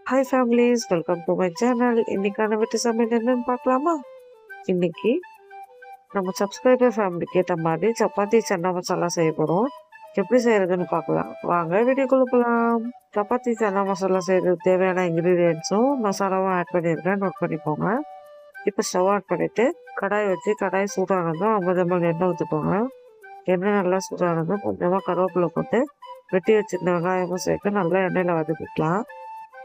Hi families, welcome to my channel. இன்னைக்கான வீட்டு சமையல் என்னன்னு பார்க்கலாமா? இன்னைக்கு நம்ம சப்ஸ்கிரைபர் ஃபேமிலிக்கு ஏற்ற மாதிரி சப்பாத்தி சன்னா மசாலா செய்ய போகிறோம். எப்படி செய்யறதுன்னு பார்க்கலாம் வாங்க, வீடியோக்குள்ள போகலாம். சப்பாத்தி சன்னா மசாலா செய்யறதுக்கு தேவையான இன்க்ரீடியன்ஸும் மசாலாவும் ஆட் பண்ணியிருக்கேன், நோட் பண்ணிக்கோங்க. இப்போ ஸ்டவ் ஆட் பண்ணிட்டு கடாய் வச்சு கடாய் சூடானதும் 50 ml எண்ணெய் ஊற்றிக்கோங்க. எண்ணெய் நல்லா சூடானதும் கொஞ்சமாக கருவேப்பிலை போட்டு வெட்டி வச்சிருந்த வெங்காயமும் சேர்த்து நல்லா எண்ணெயில் வதக்கிக்கலாம்.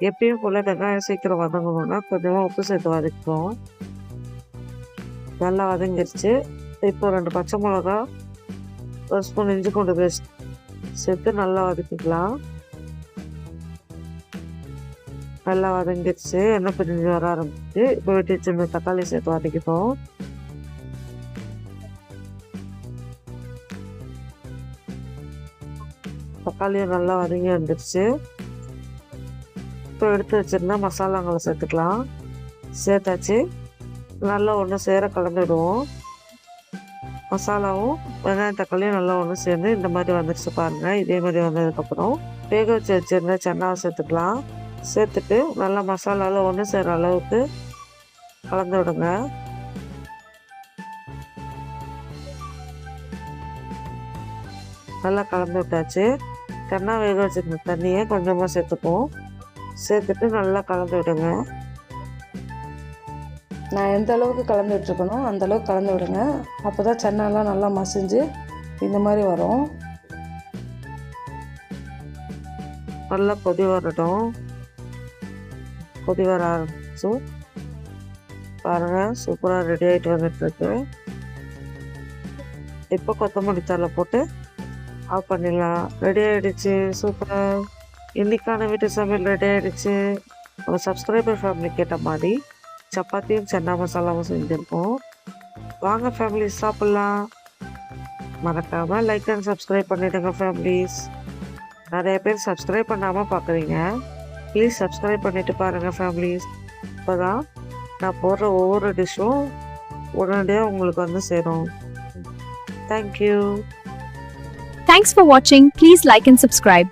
எப்பயும் போல் வெங்காயம் சீக்கிரம் வதங்கணும்னா கொஞ்சமாக உப்பு சேர்த்து வதக்கிப்போம். நல்லா வதங்கிடுச்சு. இப்போ 2 பச்சை மிளகா, 1 ஸ்பூன் இஞ்சி பூண்டு பேஸ்ட் சேர்த்து நல்லா வதக்கிக்கலாம். நல்லா வதங்கிடுச்சு, எண்ணெய் பிரிஞ்சு வர ஆரம்பிச்சு. இப்போ வெட்டி வச்சிருந்த தக்காளி சேர்த்து வதக்கிப்போம். தக்காளியும் நல்லா வதங்கி வந்துடுச்சு. இப்போ எடுத்து வச்சிருந்தா மசாலாங்களை சேர்த்துக்கலாம். சேர்த்தாச்சு, நல்லா ஒன்று சேர கலந்துடுவோம். மசாலாவும் வெங்காயம் தக்காளியும் நல்லா ஒன்று சேர்ந்து இந்த மாதிரி வந்துடுச்சு பாருங்கள். இதே மாதிரி வந்ததுக்கப்புறம் வேக வச்சு வச்சிருந்த சன்னாவை சேர்த்துக்கலாம். சேர்த்துட்டு நல்லா மசாலாவில் ஒன்று சேர அளவுக்கு கலந்து விடுங்க. நல்லா கலந்து விட்டாச்சு. சன்னா வேக வச்சிருந்த தண்ணியை கொஞ்சமாக சேர்த்துப்போம். சேர்த்துட்டு நல்லா கலந்து விடுங்க. நான் எந்த அளவுக்கு கலந்து விட்டுருக்கணும் அந்த அளவுக்கு கலந்து விடுங்க. அப்போ தான் சன்னாலாம் நல்லா மசிஞ்சு இந்த மாதிரி வரும். நல்லா கொதி வரட்டும். கொதி வர ஆரம்பிச்சு பாருங்கள், சூப்பராக ரெடி ஆகிட்டு வந்துட்டுருக்கு. இப்போ கொத்தமல்லி தழை போட்டு ஆஃப் பண்ணிடலாம். ரெடி ஆகிடுச்சு, சூப்பராக. இன்றைக்கான வீட்டு சமையல் ரெடி ஆகிடுச்சு. நம்ம சப்ஸ்கிரைபர் ஃபேமிலிக்கு ஏற்ற மாதிரி சப்பாத்தியும் சன்னா மசாலாவும் செஞ்சுருக்கோம். வாங்க ஃபேமிலிஸ் சாப்பிட்லாம். மறக்காமல் லைக் அண்ட் சப்ஸ்கிரைப் பண்ணிவிடுங்க ஃபேமிலிஸ். நிறைய பேர் சப்ஸ்கிரைப் பண்ணாமல் பார்க்குறீங்க. ப்ளீஸ் சப்ஸ்கிரைப் பண்ணிவிட்டு பாருங்கள் ஃபேமிலிஸ். இப்போ தான் நான் போடுற ஒவ்வொரு டிஷ்ஷும் உடனடியாக உங்களுக்கு வந்து சேரும். Thank you. Thanks for watching. Please like and subscribe.